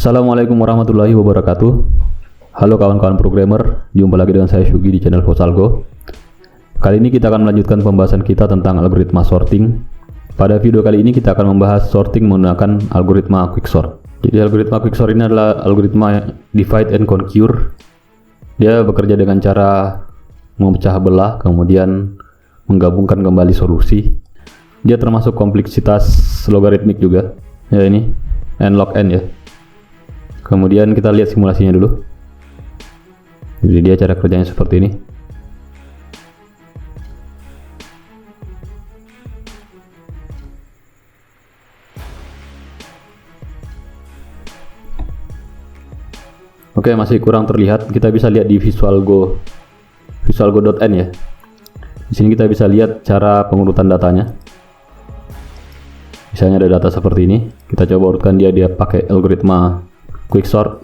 Assalamualaikum warahmatullahi wabarakatuh. Halo kawan-kawan programmer, jumpa lagi dengan saya Syugi di channel Fosalgo. Kali ini kita akan melanjutkan pembahasan kita tentang algoritma sorting. Pada video kali ini kita akan membahas sorting menggunakan algoritma quicksort. Jadi algoritma quicksort ini adalah algoritma divide and conquer. Dia bekerja dengan cara memecah belah kemudian menggabungkan kembali solusi. Dia termasuk kompleksitas logaritmik juga. Ya ini n log n ya. Kemudian kita lihat simulasinya dulu. Jadi dia cara kerjanya seperti ini. Oke, masih kurang terlihat. Kita bisa lihat di visualgo.n ya. Di sini kita bisa lihat cara pengurutan datanya. Misalnya ada data seperti ini. Kita coba urutkan dia pakai algoritma quicksort.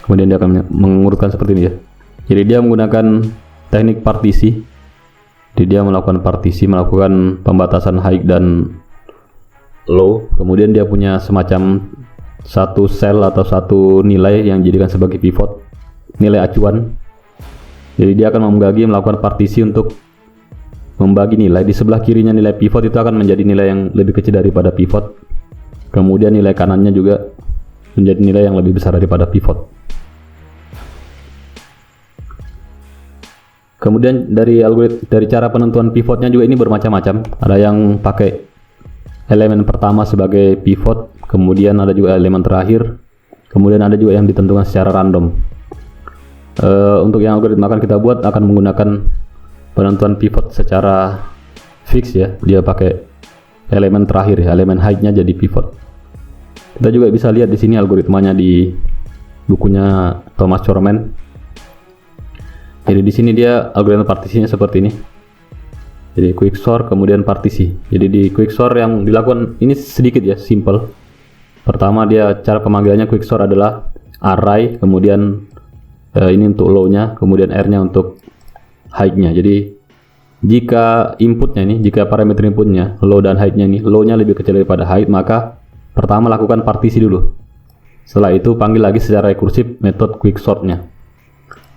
Kemudian dia akan mengurutkan seperti ini ya. Jadi dia menggunakan teknik partisi. Jadi dia melakukan partisi, melakukan pembatasan high dan low. Kemudian dia punya semacam satu sel atau satu nilai yang dijadikan sebagai pivot, nilai acuan. Jadi dia akan melakukan partisi untuk membagi nilai. Di sebelah kirinya nilai pivot itu akan menjadi nilai yang lebih kecil daripada pivot. Kemudian nilai kanannya juga menjadi nilai yang lebih besar daripada pivot. Kemudian dari cara penentuan pivotnya juga ini bermacam-macam. Ada yang pakai elemen pertama sebagai pivot, kemudian ada juga elemen terakhir, kemudian ada juga yang ditentukan secara random. Untuk yang algoritma akan kita buat akan menggunakan penentuan pivot secara fix ya. Dia pakai elemen terakhir ya, elemen height-nya jadi pivot. Kita juga bisa lihat di sini algoritmanya di bukunya Thomas Chorman. Jadi di sini dia algoritma partisinya seperti ini. Jadi quicksort kemudian partisi. Jadi di quicksort yang dilakukan ini sedikit ya, simple. Pertama dia cara pemanggilannya quicksort adalah array, kemudian ini untuk low-nya, kemudian R-nya untuk height-nya. Jadi jika inputnya ini, jika parameter inputnya low dan height-nya ini, low-nya lebih kecil daripada height, maka pertama lakukan partisi dulu. Setelah itu panggil lagi secara rekursif metode quicksort-nya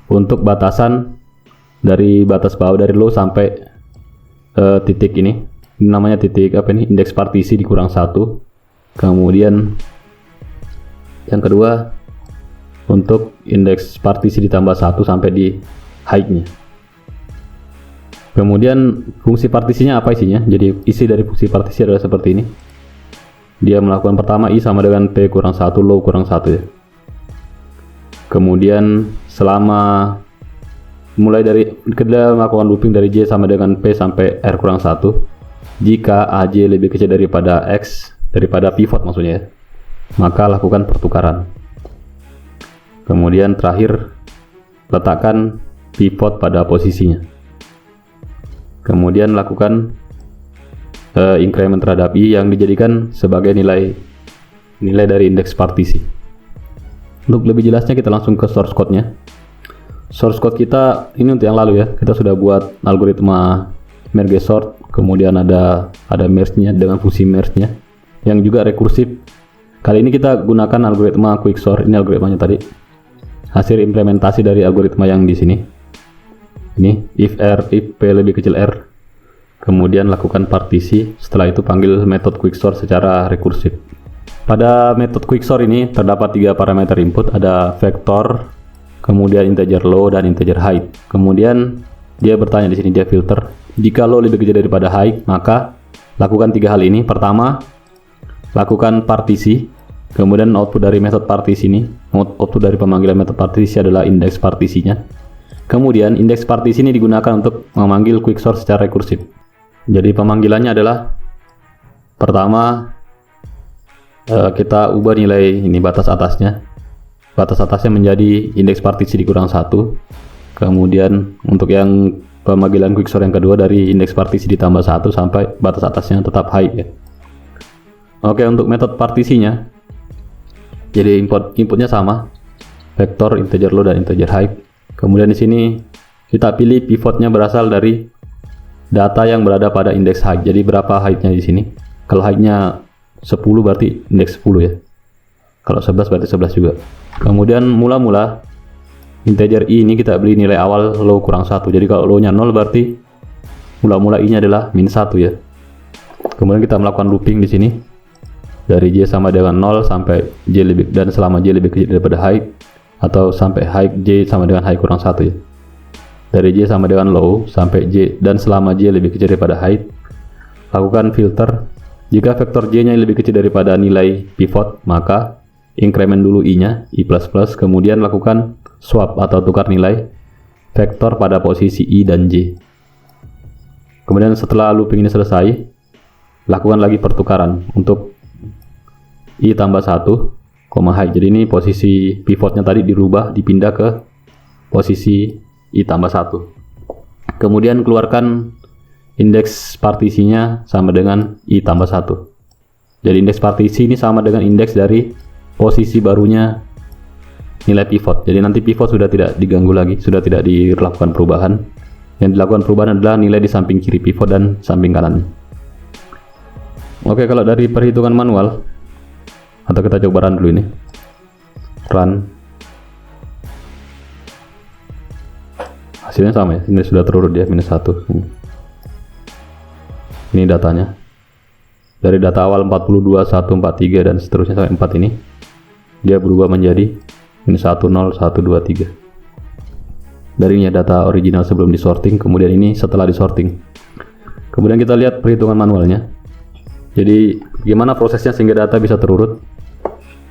untuk batasan dari batas bawah dari low sampai titik ini namanya titik apa ini, indeks partisi dikurang 1. Kemudian yang kedua untuk indeks partisi ditambah 1 sampai di height-nya. Kemudian fungsi partisinya apa isinya? Jadi isi dari fungsi partisi adalah seperti ini. Dia melakukan pertama I sama dengan P kurang 1, low kurang 1 ya. Kemudian selama mulai dari kita melakukan looping dari J sama dengan P sampai R kurang 1. Jika AJ lebih kecil daripada X, daripada pivot maksudnya ya, maka lakukan pertukaran. Kemudian terakhir letakkan pivot pada posisinya. Kemudian lakukan increment terhadap I yang dijadikan sebagai nilai dari indeks partisi. Untuk lebih jelasnya kita langsung ke source code-nya. Source code kita ini untuk yang lalu ya. Kita sudah buat algoritma merge sort, kemudian ada merge-nya dengan fungsi merge-nya yang juga rekursif. Kali ini kita gunakan algoritma quicksort. Ini algoritmanya tadi. Hasil implementasi dari algoritma yang di sini. Ini if P lebih kecil R. Kemudian lakukan partisi, setelah itu panggil metode quicksort secara rekursif. Pada metode quicksort ini terdapat 3 parameter input, ada vektor, kemudian integer low dan integer height. Kemudian dia bertanya di sini, dia filter. Jika low lebih kecil daripada height, maka lakukan 3 hal ini. Pertama, lakukan partisi. Kemudian output dari metode partisi ini, output dari pemanggilan metode partisi adalah indeks partisinya. Kemudian indeks partisi ini digunakan untuk memanggil quicksort secara rekursif. Jadi pemanggilannya adalah pertama kita ubah nilai ini batas atasnya. Batas atasnya menjadi indeks partisi dikurang 1. Kemudian untuk yang pemanggilan quicksort yang kedua dari indeks partisi ditambah 1 sampai batas atasnya tetap high ya. Oke, untuk metode partisinya jadi inputnya sama, vektor, integer low dan integer height. Kemudian di sini kita pilih pivotnya berasal dari data yang berada pada indeks height. Jadi berapa height-nya di sini? Kalau height-nya 10 berarti indeks 10 ya. Kalau 11 berarti 11 juga. Kemudian mula-mula integer i ini kita beli nilai awal low kurang 1. Jadi kalau low-nya 0 berarti mula-mula i-nya adalah min 1 ya. Kemudian kita melakukan looping di sini. Dari j sama dengan 0 sampai j lebih, dan selama j lebih kecil daripada height, atau sampai height j sama dengan height kurang 1 ya. Dari j sama dengan low sampai j, dan selama j lebih kecil daripada height, lakukan filter. Jika vektor j-nya lebih kecil daripada nilai pivot, maka increment dulu i-nya, i++, kemudian lakukan swap atau tukar nilai vektor pada posisi i dan j. Kemudian setelah looping ini selesai, lakukan lagi pertukaran untuk i tambah 1, height. Jadi ini posisi pivotnya tadi dirubah, dipindah ke posisi i tambah 1. Kemudian keluarkan indeks partisinya sama dengan i tambah 1. Jadi indeks partisi ini sama dengan indeks dari posisi barunya nilai pivot. Jadi nanti pivot sudah tidak diganggu lagi, sudah tidak dilakukan perubahan. Yang dilakukan perubahan adalah nilai di samping kiri pivot dan samping kanan. Oke, kalau dari perhitungan manual, atau kita coba run dulu ini. Run. Hasilnya sama ya, ini sudah terurut ya, minus 1. Ini datanya. Dari data awal 42, 1, 43 dan seterusnya sampai 4 ini, dia berubah menjadi minus 1, 0, 1, 2, 3. Dari ini data original sebelum disorting, kemudian ini setelah disorting. Kemudian kita lihat perhitungan manualnya. Jadi gimana prosesnya sehingga data bisa terurut.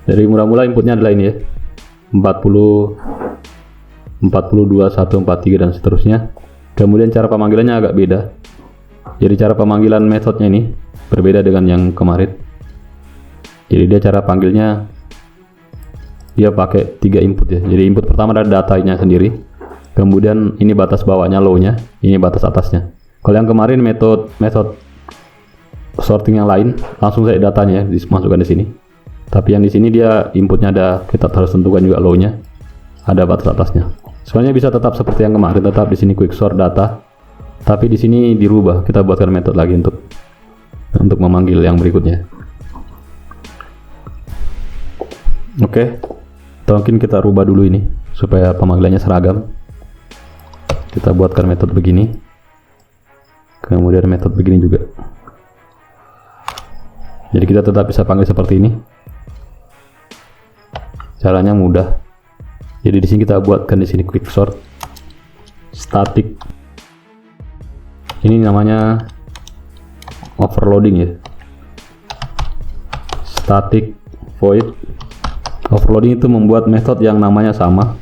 Dari mula-mula inputnya adalah ini ya, 40, 42, 1, 43 dan seterusnya. Kemudian cara pemanggilannya agak beda. Jadi cara pemanggilan metodenya ini berbeda dengan yang kemarin. Jadi dia cara panggilnya, dia pakai 3 input ya. Jadi input pertama adalah datanya sendiri, kemudian ini batas bawahnya low-nya, ini batas atasnya. Kalau yang kemarin metode sorting yang lain, langsung saya datanya ya, dimasukkan di sini. Tapi yang di sini dia inputnya ada, kita harus tentukan juga low-nya, ada batas atasnya. Sebenarnya bisa tetap seperti yang kemarin, tetap di sini quicksort data, tapi di sini dirubah, kita buatkan metode lagi untuk memanggil yang berikutnya. Oke, mungkin kita rubah dulu ini supaya pemanggilannya seragam. Kita buatkan metode begini, kemudian metode begini juga. Jadi kita tetap bisa panggil seperti ini. Caranya mudah. Jadi di sini kita buatkan di sini quicksort static. Ini namanya overloading ya. Static void. Overloading itu membuat metode yang namanya sama,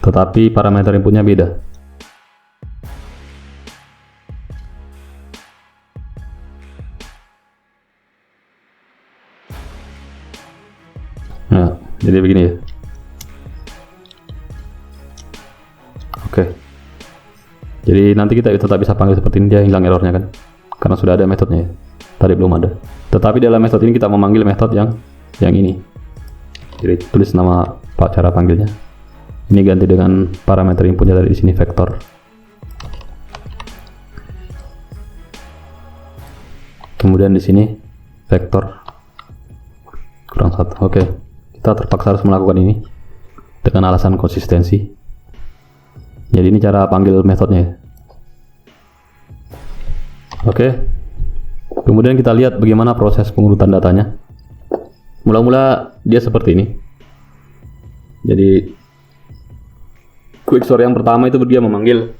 tetapi parameter inputnya beda. Nah, jadi begini ya. Oke. Jadi nanti kita tetap bisa panggil seperti ini, dia hilang errornya kan, karena sudah ada metodenya ya. Tadi belum ada. Tetapi dalam metode ini kita memanggil metode yang ini. Jadi tulis nama cara panggilnya. Ini ganti dengan parameter inputnya dari di sini vektor. Kemudian di sini vektor kurang 1. Oke. Kita terpaksa harus melakukan ini dengan alasan konsistensi. Jadi ini cara panggil metodenya. Oke. Kemudian kita lihat bagaimana proses pengurutan datanya. Mula-mula dia seperti ini. Jadi quicksort yang pertama itu dia memanggil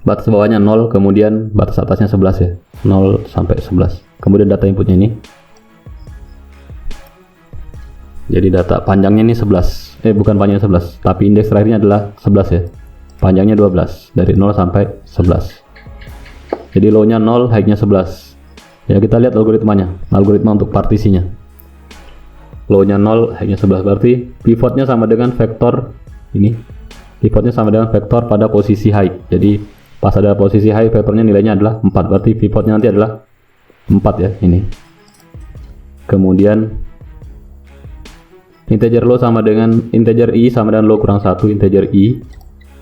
batas bawahnya 0, kemudian batas atasnya 11 ya. 0 sampai 11. Kemudian data inputnya ini. Jadi data panjangnya ini 11. Bukan panjangnya 11, tapi indeks terakhirnya adalah 11 ya. Panjangnya 12 dari 0 sampai 11. Jadi low-nya 0, high-nya 11. Ya, kita lihat algoritmanya. Algoritma untuk partisinya. Low-nya 0, high-nya 11. Berarti pivotnya sama dengan vektor ini. Pivotnya sama dengan vektor pada posisi high. Jadi pas ada posisi high, vektornya nilainya adalah 4. Berarti pivotnya nanti adalah 4 ya, ini. Kemudian integer low sama dengan integer i sama dengan low kurang 1. Integer i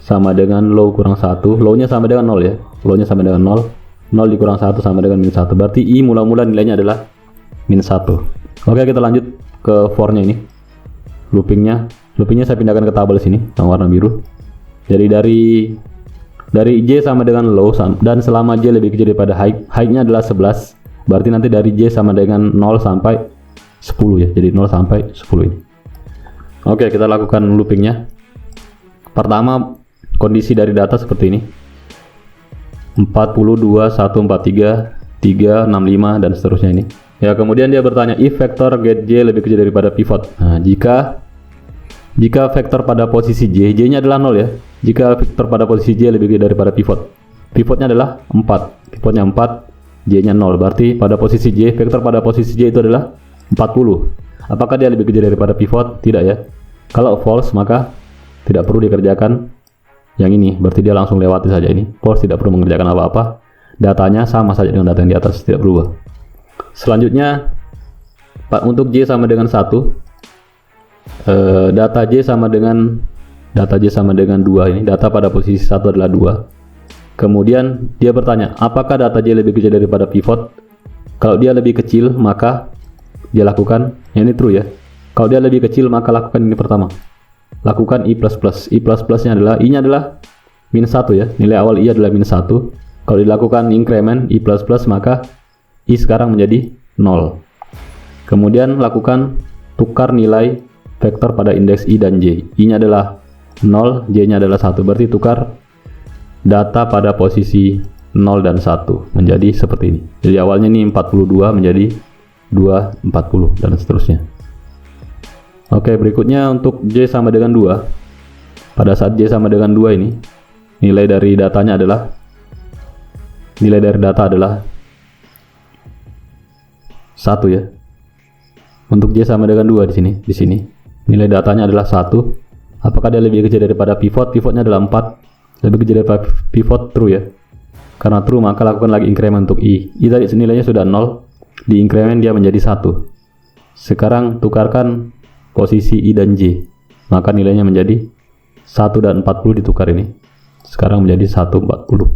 sama dengan low kurang 1. Low-nya sama dengan 0 ya. Low-nya sama dengan 0. 0 dikurang 1 sama dengan min 1. Berarti I mula-mula nilainya adalah min 1. Oke, kita lanjut ke for-nya ini. Loopingnya saya pindahkan ke tabel sini yang warna biru. Jadi dari J sama dengan low, dan selama J lebih kecil daripada height-nya adalah 11. Berarti nanti dari J sama dengan 0 sampai 10 ya. Jadi 0 sampai 10 ini. Oke, kita lakukan loopingnya. Pertama, kondisi dari data seperti ini. 42, 143, 365 dan seterusnya ini. Ya, kemudian dia bertanya if vektor get J lebih kecil daripada pivot. Nah, jika vektor pada posisi J-nya adalah 0 ya. Jika vektor pada posisi J lebih kecil daripada pivot. Pivotnya adalah 4. Pivotnya 4, J-nya 0. Berarti pada posisi J, vektor pada posisi J itu adalah 40. Apakah dia lebih kecil daripada pivot? Tidak ya. Kalau false, maka tidak perlu dikerjakan yang ini. Berarti dia langsung lewati saja ini. False, tidak perlu mengerjakan apa-apa. Datanya sama saja dengan data yang di atas, tidak berubah. Selanjutnya, untuk J sama dengan 1, data J sama dengan 2 ini. Data pada posisi 1 adalah 2. Kemudian dia bertanya, apakah data J lebih kecil daripada pivot? Kalau dia lebih kecil, maka dia lakukan, ini true ya. Kalau dia lebih kecil, maka lakukan ini pertama. Lakukan I++. I++-nya adalah, I-nya adalah min 1 ya. Nilai awal I adalah min 1. Kalau dilakukan increment I++, maka I sekarang menjadi 0. Kemudian lakukan tukar nilai vektor pada indeks I dan J. I-nya adalah 0, J-nya adalah 1. Berarti tukar data pada posisi 0 dan 1 menjadi seperti ini. Jadi awalnya ini 42 menjadi 240 dan seterusnya. Oke, berikutnya untuk J sama dengan 2. Pada saat J sama dengan 2 ini, nilai dari data adalah 1 ya. Untuk J sama dengan 2 di sini. Nilai datanya adalah 1. Apakah dia lebih kecil daripada pivot? Pivotnya adalah 4. Lebih kecil daripada pivot, true ya. Karena true, maka lakukan lagi increment untuk I. I tadi nilainya sudah 0. Di increment dia menjadi 1. Sekarang tukarkan posisi I dan J, maka nilainya menjadi 1 dan 40 ditukar ini. Sekarang menjadi 140,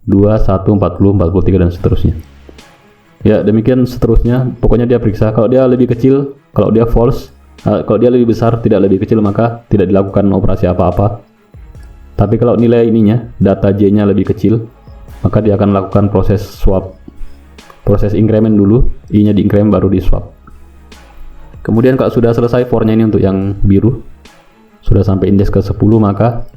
2, 1, 40, 43 dan seterusnya. Ya, demikian seterusnya. Pokoknya dia periksa. Kalau dia lebih kecil, kalau dia false, kalau dia lebih besar, tidak lebih kecil, maka tidak dilakukan operasi apa-apa. Tapi kalau nilai ininya, data J-nya lebih kecil, maka dia akan melakukan proses swap. Proses increment dulu, I-nya di increment baru di swap. Kemudian kalau sudah selesai for-nya ini untuk yang biru, sudah sampai indeks ke 10, maka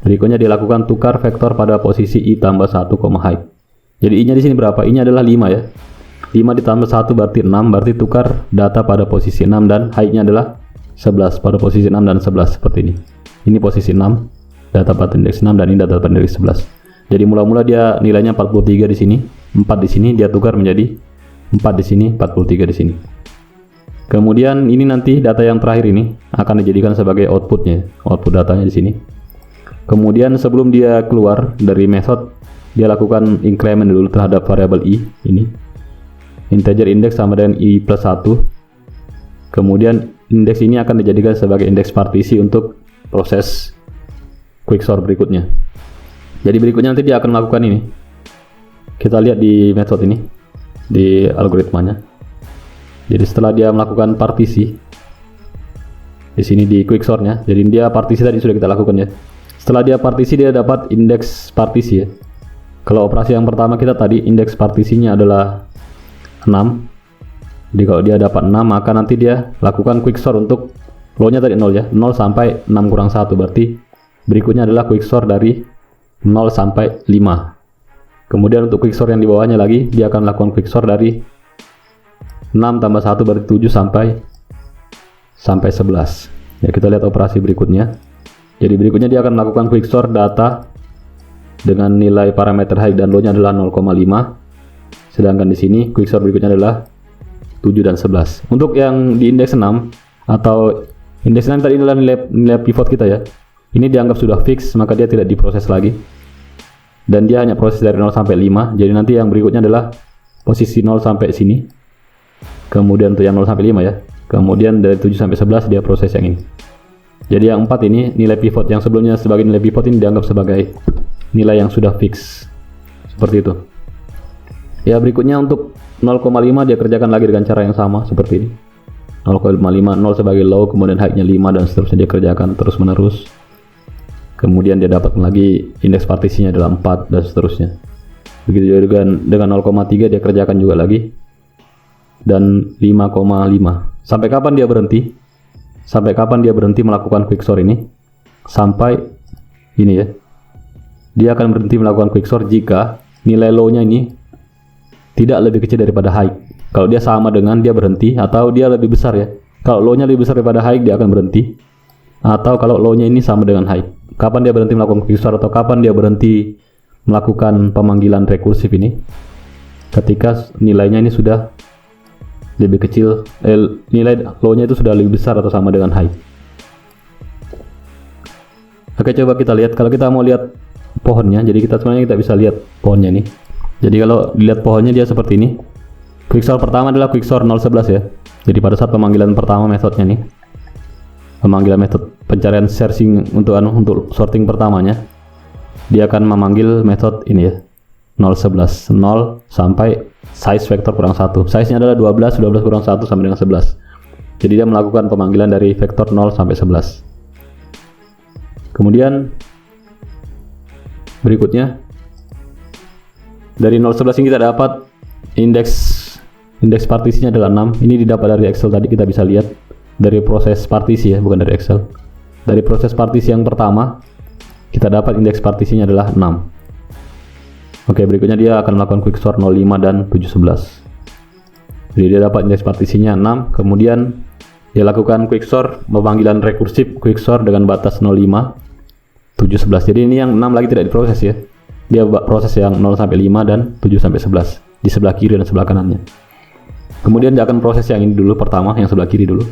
berikutnya dilakukan tukar vektor pada posisi I tambah 1, height. Jadi I-nya di sini berapa? I-nya adalah 5 ya. 5 ditambah 1 berarti 6, berarti tukar data pada posisi 6 dan height-nya adalah 11. Pada posisi 6 dan 11 seperti ini. Ini posisi 6, data pada indeks 6 dan ini data pada indeks 11. Jadi mula-mula dia nilainya 43 di sini, 4 di sini, dia tukar menjadi 4 di sini, 43 di sini. Kemudian ini nanti data yang terakhir ini akan dijadikan sebagai outputnya, output datanya di sini. Kemudian sebelum dia keluar dari method, dia lakukan increment dulu terhadap variabel I ini. Integer index sama dengan I plus 1. Kemudian indeks ini akan dijadikan sebagai indeks partisi untuk proses quicksort berikutnya. Jadi berikutnya nanti dia akan melakukan ini. Kita lihat di method ini, di algoritmanya. Jadi setelah dia melakukan partisi di sini di quicksortnya, jadi dia partisi tadi sudah kita lakukan ya. Setelah dia partisi, dia dapat indeks partisi ya. Kalau operasi yang pertama kita tadi indeks partisinya adalah 6. Jadi kalau dia dapat 6, maka nanti dia lakukan quicksort untuk low-nya tadi 0 ya, 0 sampai 6 kurang 1. Berarti berikutnya adalah quicksort dari 0 sampai 5. Kemudian untuk quicksort yang di bawahnya lagi, dia akan lakukan quicksort dari 6 tambah 1 berarti 7 sampai 11. Ya, kita lihat operasi berikutnya. Jadi berikutnya dia akan melakukan quicksort data dengan nilai parameter height dan low-nya adalah 0,5. Sedangkan di sini quicksort berikutnya adalah 7 dan 11. Untuk yang di indeks 6 atau indeks 6 tadi adalah nilai pivot kita ya. Ini dianggap sudah fix, maka dia tidak diproses lagi. Dan dia hanya proses dari 0 sampai 5. Jadi nanti yang berikutnya adalah posisi 0 sampai sini. Kemudian untuk yang 0 sampai 5 ya. Kemudian dari 7 sampai 11 dia proses yang ini. Jadi yang 4 ini nilai pivot, yang sebelumnya sebagai nilai pivot ini dianggap sebagai nilai yang sudah fix. Seperti itu. Ya, berikutnya untuk 0,5 dia kerjakan lagi dengan cara yang sama seperti ini. 0,5, 0 sebagai low, kemudian high-nya 5 dan seterusnya dia kerjakan terus menerus. Kemudian dia dapat lagi indeks partisinya adalah 4 dan seterusnya. Begitu juga dengan 0,3 dia kerjakan juga lagi. Dan 5,5. Sampai kapan dia berhenti? Sampai kapan dia berhenti melakukan quicksort ini? Sampai ini ya. Dia akan berhenti melakukan quicksort jika nilai low-nya ini tidak lebih kecil daripada high. Kalau dia sama dengan, dia berhenti, atau dia lebih besar ya. Kalau low-nya lebih besar daripada high, dia akan berhenti. Atau kalau low-nya ini sama dengan high. Kapan dia berhenti melakukan quicksort atau kapan dia berhenti melakukan pemanggilan rekursif ini? Ketika nilainya ini sudah lebih kecil, nilai low-nya itu sudah lebih besar atau sama dengan high. Oke, coba kita lihat. Kalau kita mau lihat pohonnya, jadi sebenarnya kita bisa lihat pohonnya nih. Jadi kalau dilihat pohonnya dia seperti ini. Quicksort pertama adalah quicksort 0,11 ya. Jadi pada saat pemanggilan pertama metodenya nih, pemanggilan metode pencarian searching untuk sorting pertamanya, dia akan memanggil metode ini ya, 0,11, 0 sampai size vektor kurang 1. Size-nya adalah 12, 12 kurang 1 sampai dengan 11. Jadi dia melakukan pemanggilan dari vektor 0 sampai 11. Kemudian berikutnya dari 0,11 ini kita dapat indeks partisinya adalah 6. Ini didapat dari Excel tadi, kita bisa lihat dari proses partisi ya, bukan dari Excel. Dari proses partisi yang pertama kita dapat indeks partisinya adalah 6. Oke, berikutnya dia akan melakukan quicksort 05 dan 711. Jadi dia dapat indeks partisinya 6, kemudian dia lakukan quicksort, pemanggilan rekursif quicksort dengan batas 05, 711. Jadi ini yang 6 lagi tidak diproses ya. Dia proses yang 0 sampai 5 dan 7 sampai 11 di sebelah kiri dan sebelah kanannya. Kemudian dia akan proses yang ini dulu, pertama yang sebelah kiri dulu.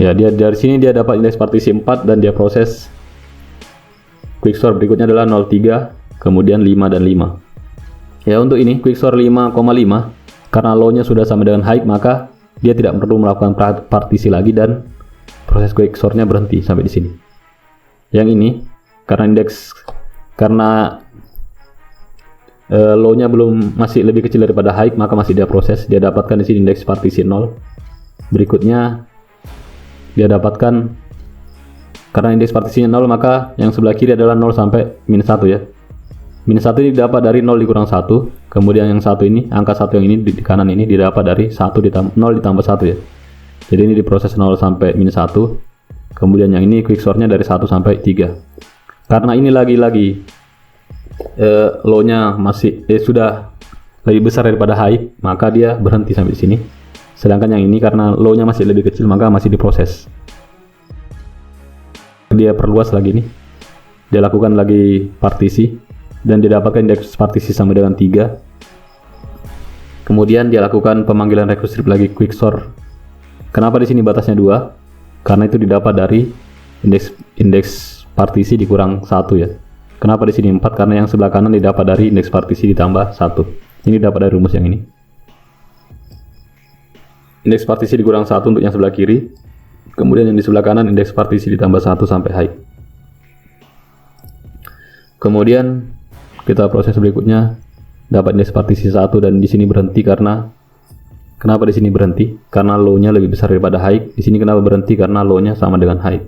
Ya, dia dari sini dia dapat indeks partisi 4 dan dia proses quicksort berikutnya adalah 03, kemudian 5 dan 5. Ya, untuk ini quicksort 5,5 karena low-nya sudah sama dengan high, maka dia tidak perlu melakukan partisi lagi dan proses quicksortnya berhenti sampai di sini. Yang ini karena low-nya masih lebih kecil daripada high, maka masih dia proses. Dia dapatkan di sini indeks partisi 0. Berikutnya dia dapatkan, karena indeks partisinya 0, maka yang sebelah kiri adalah 0 sampai minus 1 ya. Minus 1 ini didapat dari 0 dikurang 1. Kemudian yang satu ini, angka 1 yang ini di kanan ini didapat dari 0 ditambah 1 ya. Jadi ini diproses 0 sampai minus 1. Kemudian yang ini quicksortnya dari 1 sampai 3. Karena ini lagi-lagi low-nya masih sudah lebih besar daripada high, maka dia berhenti sampai di sini. Sedangkan yang ini karena low-nya masih lebih kecil, maka masih diproses. Dia perluas lagi nih. Dia lakukan lagi partisi dan didapatkan indeks partisi sama dengan 3. Kemudian dia lakukan pemanggilan rekursif lagi quicksort. Kenapa di sini batasnya 2? Karena itu didapat dari indeks partisi dikurang 1 ya. Kenapa di sini 4? Karena yang sebelah kanan didapat dari indeks partisi ditambah 1. Ini dapat dari rumus yang ini. Indeks partisi dikurang 1 untuk yang sebelah kiri. Kemudian yang di sebelah kanan indeks partisi ditambah 1 sampai high. Kemudian kita proses berikutnya, dapat indeks partisi 1 dan di sini berhenti karena kenapa di sini berhenti? Karena low-nya lebih besar daripada high. Di sini kenapa berhenti? Karena low-nya sama dengan high.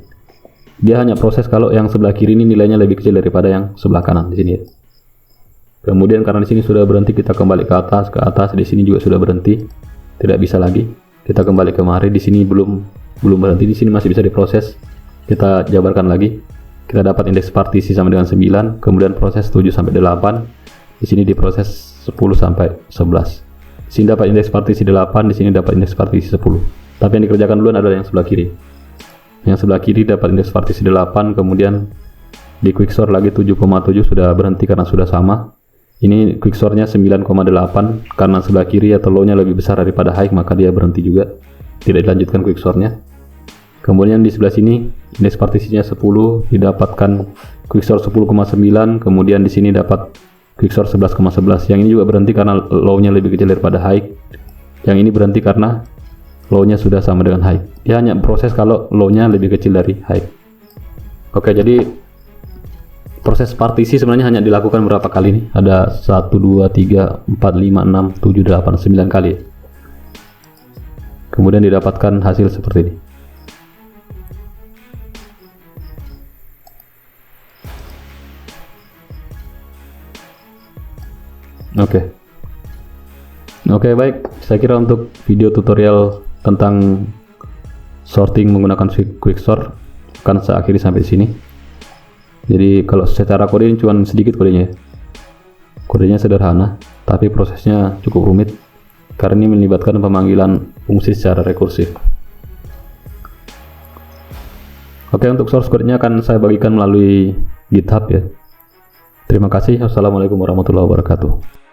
Dia hanya proses kalau yang sebelah kiri ini nilainya lebih kecil daripada yang sebelah kanan di sini ya. Kemudian karena di sini sudah berhenti, kita kembali ke atas, di sini juga sudah berhenti. Tidak bisa lagi. Kita kembali kemari, di sini belum berhenti, di sini masih bisa diproses. Kita jabarkan lagi. Kita dapat indeks partisi sama dengan 9, kemudian proses 7 sampai 8. Di sini diproses 10 sampai 11. Di sini dapat indeks partisi 8, di sini dapat indeks partisi 10. Tapi yang dikerjakan duluan adalah yang sebelah kiri. Yang sebelah kiri dapat indeks partisi 8, kemudian di quicksort lagi 7,7 sudah berhenti karena sudah sama. Ini quicksortnya 9,8 karena sebelah kiri atau low-nya lebih besar daripada high, maka dia berhenti juga. Tidak dilanjutkan quicksortnya. Kemudian di sebelah sini indeks partisinya 10, didapatkan quicksort 10,9, kemudian di sini dapat quicksort 11,11. Yang ini juga berhenti karena low-nya lebih kecil daripada high. Yang ini berhenti karena low-nya sudah sama dengan high. Dia hanya proses kalau low-nya lebih kecil dari high. Oke, jadi Proses partisi sebenarnya hanya dilakukan berapa kali nih? Ada 1, 2, 3, 4, 5, 6, 7, 8, 9 kali. Kemudian didapatkan hasil seperti ini. Oke, baik. Saya kira untuk video tutorial tentang sorting menggunakan quicksort akan saya akhiri sampai sini. Jadi kalau secara kode ini cuma sedikit kodenya. Kodenya sederhana, tapi prosesnya cukup rumit karena ini melibatkan pemanggilan fungsi secara rekursif. Oke, untuk source code-nya akan saya bagikan melalui GitHub ya. Terima kasih. Wassalamualaikum warahmatullahi wabarakatuh.